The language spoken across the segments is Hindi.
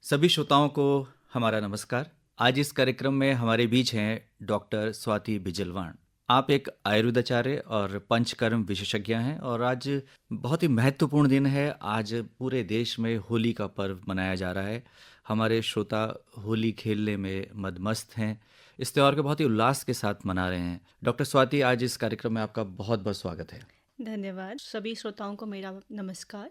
सभी श्रोताओं को हमारा नमस्कार। आज इस कार्यक्रम में हमारे बीच हैं डॉक्टर स्वाति बिजलवाण। आप एक आयुर्वेदाचार्य और पंचकर्म विशेषज्ञ हैं और आज बहुत ही महत्वपूर्ण दिन है। आज पूरे देश में होली का पर्व मनाया जा रहा है। हमारे श्रोता होली खेलने में मदमस्त हैं। इस त्यौहार को बहुत ही उल्लास के साथ मना रहे हैं। डॉक्टर स्वाति, आज इस कार्यक्रम में आपका बहुत बहुत स्वागत है। धन्यवाद। सभी श्रोताओं को मेरा नमस्कार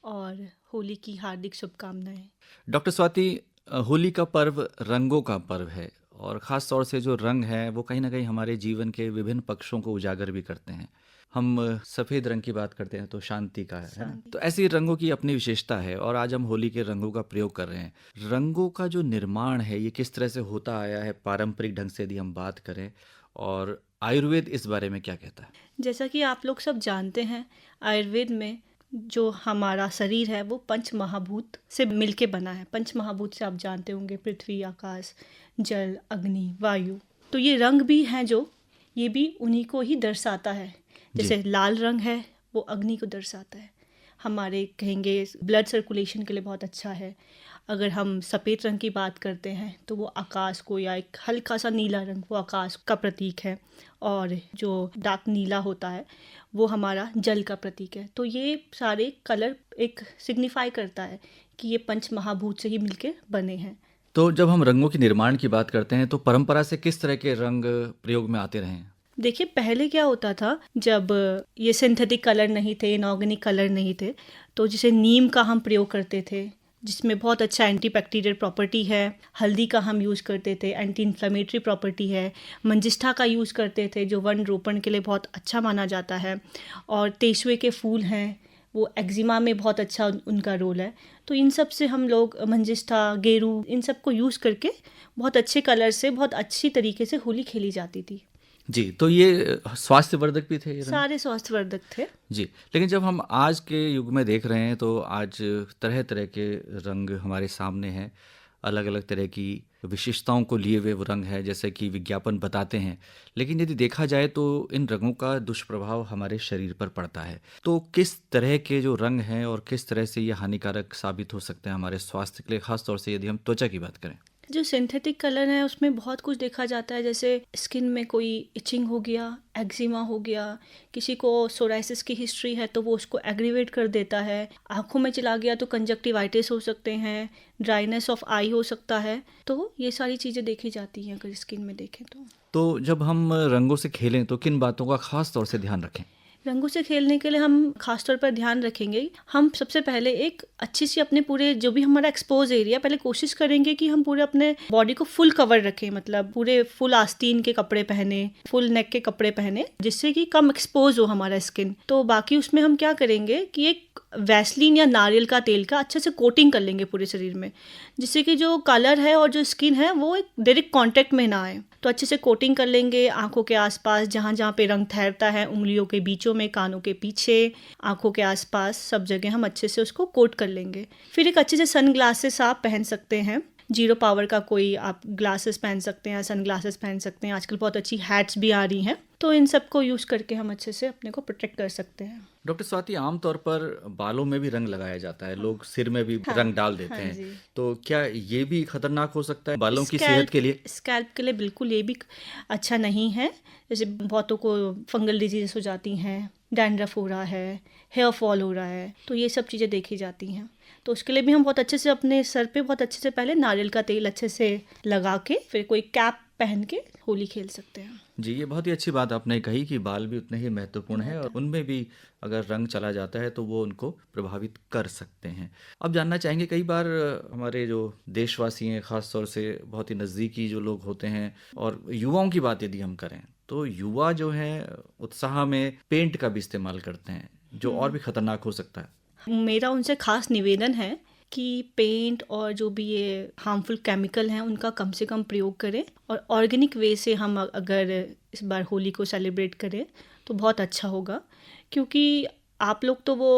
और होली की हार्दिक शुभकामनाएं। डॉक्टर स्वाति, होली का पर्व रंगों का पर्व है और ख़ास तौर से जो रंग है वो कहीं ना कहीं हमारे जीवन के विभिन्न पक्षों को उजागर भी करते हैं। हम सफ़ेद रंग की बात करते हैं तो शांति का है ना। तो ऐसी रंगों की अपनी विशेषता है और आज हम होली के रंगों का प्रयोग कर रहे हैं। रंगों का जो निर्माण है ये किस तरह से होता आया है पारंपरिक ढंग से यदि हम बात करें, और आयुर्वेद इस बारे में क्या कहता है? जैसा कि आप लोग सब जानते हैं, आयुर्वेद में जो हमारा शरीर है वो पंच महाभूत से मिलके बना है। पंच महाभूत से आप जानते होंगे, पृथ्वी, आकाश, जल, अग्नि, वायु। तो ये रंग भी हैं जो ये भी उन्हीं को ही दर्शाता है। जैसे लाल रंग है वो अग्नि को दर्शाता है। हमारे कहेंगे ब्लड सर्कुलेशन के लिए बहुत अच्छा है। अगर हम सफ़ेद रंग की बात करते हैं तो वो आकाश को, या एक हल्का सा नीला रंग, वो आकाश का प्रतीक है। और जो डार्क नीला होता है वो हमारा जल का प्रतीक है। तो ये सारे कलर एक सिग्निफाई करता है कि ये पंच महाभूत से ही मिलके बने हैं। तो जब हम रंगों के निर्माण की बात करते हैं तो परंपरा से किस तरह के रंग प्रयोग में आते रहे हैं? देखिए, पहले क्या होता था, जब ये सिंथेटिक कलर नहीं थे, इनऑर्गेनिक कलर नहीं थे, तो जैसे नीम का हम प्रयोग करते थे जिसमें बहुत अच्छा एंटी बैक्टीरियल प्रॉपर्टी है। हल्दी का हम यूज़ करते थे, एंटी इन्फ्लेमेटरी प्रॉपर्टी है। मंजिष्ठा का यूज़ करते थे जो वन रोपण के लिए बहुत अच्छा माना जाता है। और तेसुए के फूल हैं, वो एक्जिमा में बहुत अच्छा उनका रोल है। तो इन सब से हम लोग मंजिष्ठा, गेरू, इन सब को यूज़ करके बहुत अच्छे कलर से बहुत अच्छी तरीके से होली खेली जाती थी। जी, तो ये स्वास्थ्यवर्धक भी थे ये रंग? सारे स्वास्थ्यवर्धक थे। जी, लेकिन जब हम आज के युग में देख रहे हैं तो आज तरह तरह के रंग हमारे सामने हैं। अलग अलग तरह की विशेषताओं को लिए हुए वो रंग है, जैसे कि विज्ञापन बताते हैं। लेकिन यदि देखा जाए तो इन रंगों का दुष्प्रभाव हमारे शरीर पर पड़ता है। तो किस तरह के जो रंग हैं और किस तरह से ये हानिकारक साबित हो सकते हैं हमारे स्वास्थ्य के लिए, खास तौर से यदि हम त्वचा की बात करें? जो सिंथेटिक कलर है उसमें बहुत कुछ देखा जाता है। जैसे स्किन में कोई इचिंग हो गया, एक्जिमा हो गया, किसी को सोराइसिस की हिस्ट्री है तो वो उसको एग्रीवेट कर देता है। आंखों में चला गया तो कंजक्टिवाइटिस हो सकते हैं, ड्राइनेस ऑफ आई हो सकता है। तो ये सारी चीज़ें देखी जाती हैं अगर स्किन में देखें तो जब हम रंगों से खेलें तो किन बातों का खास तौर से ध्यान रखें? रंगों से खेलने के लिए हम खासतौर पर ध्यान रखेंगे। हम सबसे पहले एक अच्छी सी अपने पूरे जो भी हमारा एक्सपोज एरिया, पहले कोशिश करेंगे कि हम पूरे अपने बॉडी को फुल कवर रखें। मतलब पूरे फुल आस्तीन के कपड़े पहने, फुल नेक के कपड़े पहने, जिससे कि कम एक्सपोज हो हमारा स्किन। तो बाकी उसमें हम क्या करेंगे कि एक वैसलीन या नारियल का तेल का अच्छे से कोटिंग कर लेंगे पूरे शरीर में, जिससे कि जो कलर है और जो स्किन है वो एक डायरेक्ट कांटेक्ट में ना आए। तो अच्छे से कोटिंग कर लेंगे आंखों के आसपास, जहाँ जहाँ पे रंग ठहरता है, उंगलियों के बीचों में, कानों के पीछे, आंखों के आसपास, सब जगह हम अच्छे से उसको कोट कर लेंगे। फिर एक अच्छे से सन ग्लासेस आप पहन सकते हैं। जीरो पावर का कोई आप ग्लासेस पहन सकते हैं, सन ग्लासेस पहन सकते हैं। आजकल बहुत अच्छी हैट्स भी आ रही हैं। तो इन सब को यूज़ करके हम अच्छे से अपने को प्रोटेक्ट कर सकते हैं। डॉक्टर स्वाति, आमतौर पर बालों में भी रंग लगाया जाता है, लोग सिर में भी रंग डाल देते हैं। जी। तो क्या ये भी खतरनाक हो सकता है बालों की सेहत स्कैल्प के लिए? स्कैल्प के लिए बिल्कुल ये भी अच्छा नहीं है। जैसे बहुतों को फंगल डिजीज हो जाती हैं, डैंड्रफ हो रहा है, हेयर फॉल हो रहा है, तो ये सब चीज़ें देखी जाती हैं। तो उसके लिए भी हम बहुत अच्छे से अपने सर पे बहुत अच्छे से पहले नारियल का तेल अच्छे से लगा के फिर कोई कैप पहन के होली खेल सकते हैं। जी, ये बहुत ही अच्छी बात आपने कही कि बाल भी उतने ही महत्वपूर्ण है और उनमें भी अगर रंग चला जाता है तो वो उनको प्रभावित कर सकते हैं। अब जानना चाहेंगे, कई बार हमारे जो देशवासी हैं, ख़ास तौर से बहुत ही नज़दीकी जो लोग होते हैं, और युवाओं की बात यदि हम करें तो युवा जो हैं उत्साह में पेंट का भी इस्तेमाल करते हैं, जो और भी खतरनाक हो सकता है। मेरा उनसे खास निवेदन है कि पेंट और जो भी ये हार्मफुल केमिकल हैं उनका कम से कम प्रयोग करें, और ऑर्गेनिक वे से हम अगर इस बार होली को सेलिब्रेट करें तो बहुत अच्छा होगा। क्योंकि आप लोग तो वो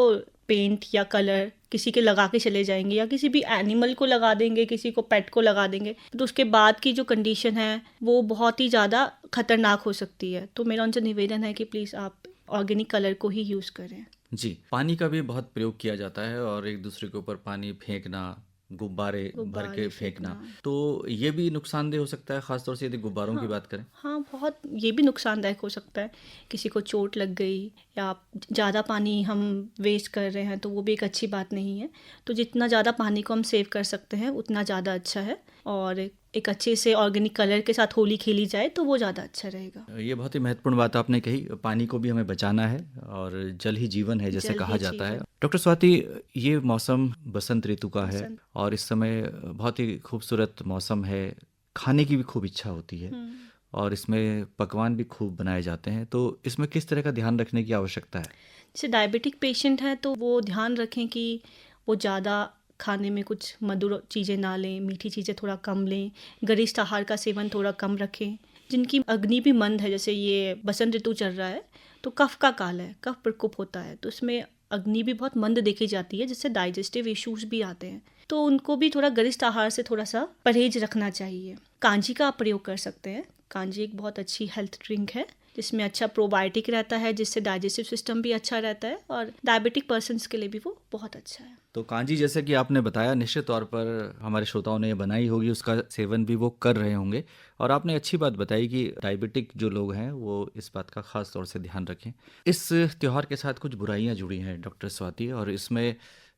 पेंट या कलर किसी के लगा के चले जाएंगे, या किसी भी एनिमल को लगा देंगे, किसी को पेट को लगा देंगे, तो उसके बाद की जो कंडीशन है वो बहुत ही ज़्यादा खतरनाक हो सकती है। तो मेरा उनसे निवेदन है कि प्लीज़ आप ऑर्गेनिक कलर को ही यूज़ करें। जी, पानी का भी बहुत प्रयोग किया जाता है और एक दूसरे के ऊपर पानी फेंकना, गुब्बारे भर गुब्बारे के फेंकना, फेंकना। तो ये भी नुकसानदेह हो सकता है, खासतौर से यदि गुब्बारों की हाँ बात करें। हाँ, बहुत ये भी नुकसानदायक हो सकता है। किसी को चोट लग गई या ज़्यादा पानी हम वेस्ट कर रहे हैं तो वो भी एक अच्छी बात नहीं है। तो जितना ज़्यादा पानी को हम सेव कर सकते हैं उतना ज़्यादा अच्छा है, और एक अच्छे से ऑर्गेनिक कलर के साथ होली खेली जाए तो वो ज़्यादा अच्छा रहेगा। ये बहुत ही महत्वपूर्ण बात आपने कही, पानी को भी हमें बचाना है और जल ही जीवन है जैसे जल कहा ही जाता है। जीवन। डॉक्टर स्वाति, ये मौसम बसंत ऋतु का है बसंत। और इस समय बहुत ही खूबसूरत मौसम है, खाने की भी खूब इच्छा होती है और इसमें पकवान भी खूब बनाए जाते हैं, तो इसमें किस तरह का ध्यान रखने की आवश्यकता है? जैसे डायबिटिक पेशेंट हैं तो वो ध्यान रखें कि वो ज़्यादा खाने में कुछ मधुर चीज़ें ना लें, मीठी चीज़ें थोड़ा कम लें, गरिष्ठ आहार का सेवन थोड़ा कम रखें। जिनकी अग्नि भी मंद है, जैसे ये बसंत ऋतु चल रहा है तो कफ का काल है, कफ प्रकोप होता है, तो इसमें अग्नि भी बहुत मंद देखी जाती है, जिससे डाइजेस्टिव इश्यूज भी आते हैं। तो उनको भी थोड़ा गरिष्ठ आहार से थोड़ा सा परहेज रखना चाहिए। कांजी का आप प्रयोग कर सकते हैं। कांजी एक बहुत अच्छी हेल्थ ड्रिंक है जिसमें अच्छा प्रोबायोटिक रहता है, जिससे डाइजेस्टिव सिस्टम भी अच्छा रहता है, और डायबिटिक पर्सन्स के लिए भी वो बहुत अच्छा है। तो कांजी जैसे कि आपने बताया, निश्चित तौर पर हमारे श्रोताओं ने ये बनाई होगी, उसका सेवन भी वो कर रहे होंगे, और आपने अच्छी बात बताई कि डायबिटिक जो लोग हैं वो इस बात का खास तौर से ध्यान रखें। इस त्यौहार के साथ कुछ बुराइयां जुड़ी हैं डॉक्टर स्वाति, और इसमें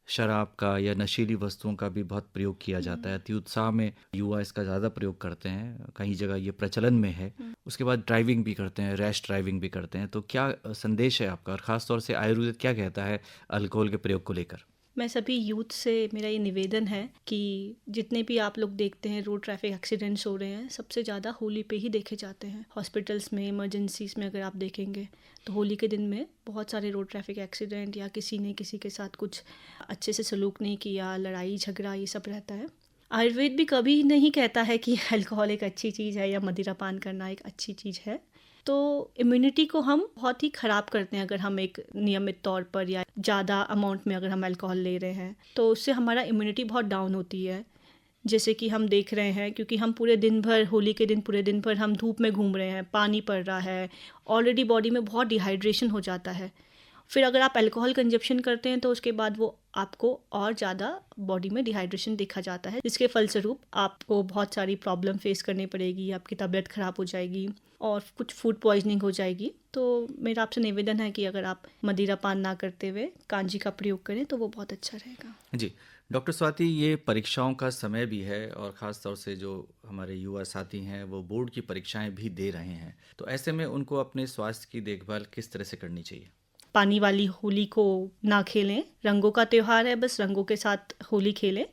शराब का या नशीली वस्तुओं का भी बहुत प्रयोग किया जाता है। अति उत्साह में युवा इसका ज़्यादा प्रयोग करते हैं, कई जगह ये प्रचलन में है। उसके बाद ड्राइविंग भी करते हैं, रैश ड्राइविंग भी करते हैं। तो क्या संदेश है आपका, और ख़ास तौर से आयुर्वेद क्या कहता है अल्कोहल के प्रयोग को लेकर? मैं सभी यूथ से मेरा ये निवेदन है कि जितने भी आप लोग देखते हैं रोड ट्रैफिक एक्सीडेंट्स हो रहे हैं, सबसे ज़्यादा होली पे ही देखे जाते हैं। हॉस्पिटल्स में, इमरजेंसीज में अगर आप देखेंगे तो होली के दिन में बहुत सारे रोड ट्रैफिक एक्सीडेंट, या किसी ने किसी के साथ कुछ अच्छे से सलूक नहीं किया, लड़ाई झगड़ा, ये सब रहता है। आयुर्वेद भी कभी नहीं कहता है कि अल्कोहल एक अच्छी चीज़ है या मदिरा पान करना एक अच्छी चीज़ है। तो इम्यूनिटी को हम बहुत ही ख़राब करते हैं अगर हम एक नियमित तौर पर या ज़्यादा अमाउंट में अगर हम अल्कोहल ले रहे हैं, तो उससे हमारा इम्यूनिटी बहुत डाउन होती है। जैसे कि हम देख रहे हैं, क्योंकि हम पूरे दिन भर, होली के दिन पूरे दिन भर हम धूप में घूम रहे हैं, पानी पड़ रहा है, ऑलरेडी बॉडी में बहुत डिहाइड्रेशन हो जाता है। फिर अगर आप अल्कोहल कंजप्शन करते हैं तो उसके बाद वो आपको और ज़्यादा बॉडी में डिहाइड्रेशन देखा जाता है, जिसके फलस्वरूप आपको बहुत सारी प्रॉब्लम फेस करनी पड़ेगी, आपकी तबीयत ख़राब हो जाएगी और कुछ फूड पॉइजनिंग हो जाएगी। तो मेरा आपसे निवेदन है कि अगर आप मदिरा पान ना करते हुए कांजी का प्रयोग करें तो वो बहुत अच्छा रहेगा। जी डॉक्टर स्वाति, ये परीक्षाओं का समय भी है और ख़ास तौर से जो हमारे युवा साथी हैं वो बोर्ड की परीक्षाएं भी दे रहे हैं, तो ऐसे में उनको अपने स्वास्थ्य की देखभाल किस तरह से करनी चाहिए? पानी वाली होली को ना खेलें, रंगों का त्यौहार है, बस रंगों के साथ होली खेलें,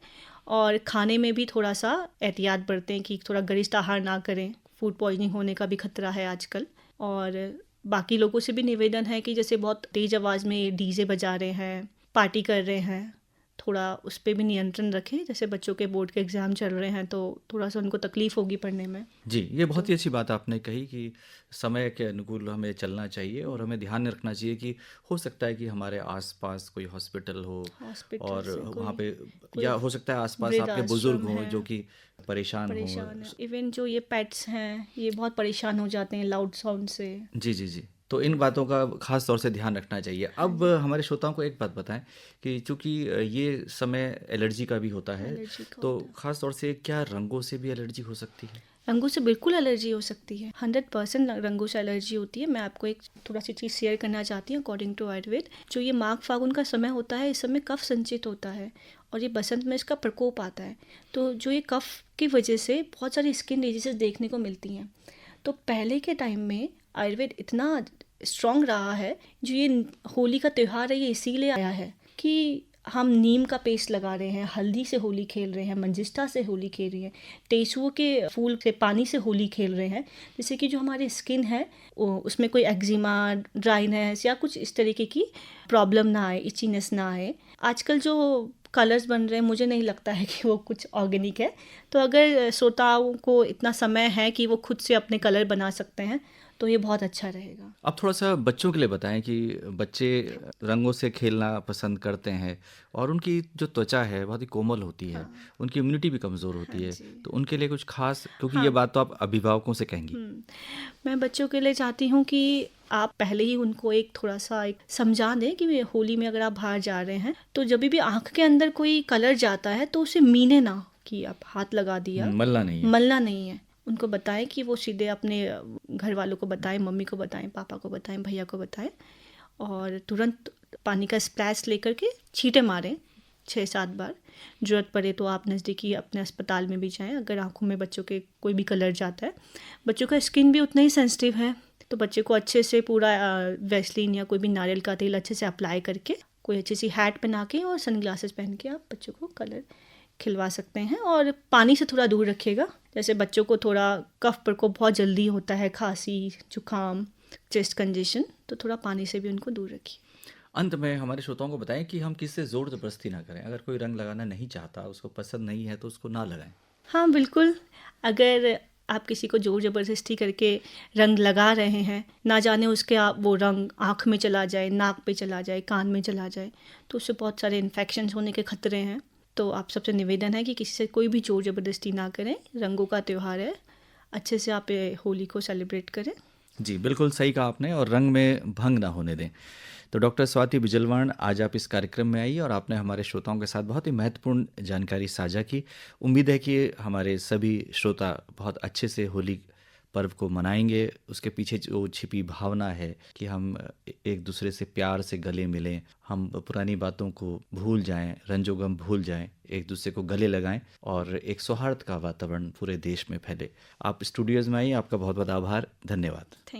और खाने में भी थोड़ा सा एहतियात बरतें कि थोड़ा गरिष्ठ आहार ना करें, फूड पॉइजनिंग होने का भी खतरा है आजकल। और बाकी लोगों से भी निवेदन है कि जैसे बहुत तेज़ आवाज़ में डीजे बजा रहे हैं, पार्टी कर रहे हैं, थोड़ा उस पर भी नियंत्रण रखें। जैसे बच्चों के बोर्ड के एग्ज़ाम चल रहे हैं तो थोड़ा सा उनको तकलीफ़ होगी पढ़ने में। जी, ये बहुत ही अच्छी बात आपने कही कि समय के अनुकूल हमें चलना चाहिए और हमें ध्यान रखना चाहिए कि हो सकता है कि हमारे आसपास कोई हॉस्पिटल हो हॉस्पिटल और से वहाँ पे, कोई या हो सकता है आसपास वृद्ध आपके बुजुर्ग आश्रम हों है, जो कि परेशान परेशान है। हों। इवन जो ये पेट्स हैं ये बहुत परेशान हो जाते हैं लाउड साउंड से। जी जी जी, तो इन बातों का खास तौर से ध्यान रखना चाहिए। अब हमारे श्रोताओं को एक बात बताएं कि चूंकि ये समय एलर्जी का भी होता है, एलर्जी का तो होता है। खास तौर से क्या रंगों से भी एलर्जी हो सकती है? रंगों से बिल्कुल एलर्जी हो सकती है, 100% रंगों से एलर्जी होती है। मैं आपको एक थोड़ा सी चीज़ शेयर करना चाहती हूँ। अकॉर्डिंग टू आयुर्वेद, जो ये माघ फागुन का समय होता है, इस समय कफ संचित होता है और ये बसंत में इसका प्रकोप आता है। तो जो ये कफ की वजह से बहुत सारी स्किन डिजीजेस देखने को मिलती हैं। तो पहले के टाइम में आयुर्वेद इतना स्ट्रॉन्ग रहा है, जो ये होली का त्यौहार है ये इसीलिए आया है कि हम नीम का पेस्ट लगा रहे हैं, हल्दी से होली खेल रहे हैं, मंजिष्ठा से होली खेल रहे हैं, टेसुओं के फूल से पानी से होली खेल रहे हैं, जिससे कि जो हमारी स्किन है उसमें कोई एक्जिमा, ड्राइनेस या कुछ इस तरीके की प्रॉब्लम ना आए, इचीनेस ना आए। आजकल जो कलर्स बन रहे हैं मुझे नहीं लगता है कि वो कुछ ऑर्गेनिक है। तो अगर श्रोताओं को इतना समय है कि वो खुद से अपने कलर बना सकते हैं तो ये बहुत अच्छा रहेगा। आप थोड़ा-सा बच्चों के लिए बताएँ कि बच्चे रंगों से खेलना पसंद करते हैं और उनकी जो त्वचा है बहुत ही कोमल होती है, हाँ, उनकी इम्यूनिटी भी कमज़ोर हाँ होती है, जी। तो उनके लिए कुछ ख़ास, क्योंकि ये हाँ, बात तो आप अभिभावकों से कहेंगी। हुँ। मैं बच्चों के लिए चाहती हूँ कि आप पहले ही उनको एक थोड़ा-सा एक समझा दें कि वे होली में अगर आप बाहर जा रहे हैं, तो जभी भी आँख के अंदर कोई कलर जाता है तो उसे मीने ना कि आप हाथ लगा दिया, मलना नहीं है। मलना नहीं है। उनको बताएँ कि वो सीधे अपने घर वालों को बताएँ, मम्मी को बताएँ, पापा को बताएँ, भैया को बताएँ और तुरंत पानी का स्प्लैश लेकर के छींटे मारें 6-7 बार। ज़रूरत पड़े तो आप नज़दीकी अपने अस्पताल में भी जाएँ अगर आँखों में बच्चों के कोई भी कलर जाता है। बच्चों का स्किन भी उतना ही सेंसिटिव है, तो बच्चे को अच्छे से पूरा वैसलीन या कोई भी नारियल का तेल अच्छे से अप्लाई करके, कोई अच्छी सी हैट पहना के और सनग्लासेस पहन के आप बच्चों को कलर खिलवा सकते हैं। और पानी से थोड़ा दूर रखिएगा। जैसे बच्चों को थोड़ा कफ प्रकोप बहुत जल्दी होता है, खांसी, जुकाम, चेस्ट कंजेशन, तो थोड़ा पानी से भी उनको दूर रखिए। अंत में हमारे श्रोताओं को बताएं कि हम किससे ज़ोर ज़बरदस्ती ना करें। अगर कोई रंग लगाना नहीं चाहता, उसको पसंद नहीं है, तो उसको ना लगाएं। हाँ, बिल्कुल। अगर आप किसी को ज़ोर ज़बरदस्ती करके रंग लगा रहे हैं, ना जाने उसके वो रंग आँख में चला जाए, नाक पे चला जाए, कान में चला जाए, तो उससे बहुत सारे इन्फेक्शंस होने के खतरे हैं। तो आप सबसे निवेदन है कि किसी से कोई भी ज़ोर ज़बरदस्ती ना करें। रंगों का त्योहार है, अच्छे से आप ये होली को सेलिब्रेट करें। जी, बिल्कुल सही कहा आपने, और रंग में भंग ना होने दें। तो डॉक्टर स्वाति बिजलवाण, आज आप इस कार्यक्रम में आई और आपने हमारे श्रोताओं के साथ बहुत ही महत्वपूर्ण जानकारी साझा की। उम्मीद है कि हमारे सभी श्रोता बहुत अच्छे से होली पर्व को मनाएंगे। उसके पीछे जो छिपी भावना है कि हम एक दूसरे से प्यार से गले मिलें, हम पुरानी बातों को भूल जाएं, रंजोगम भूल जाएं, एक दूसरे को गले लगाएं और एक सौहार्द का वातावरण पूरे देश में फैले। आप स्टूडियोज़ में आई, आपका बहुत बहुत आभार, धन्यवाद। थैंक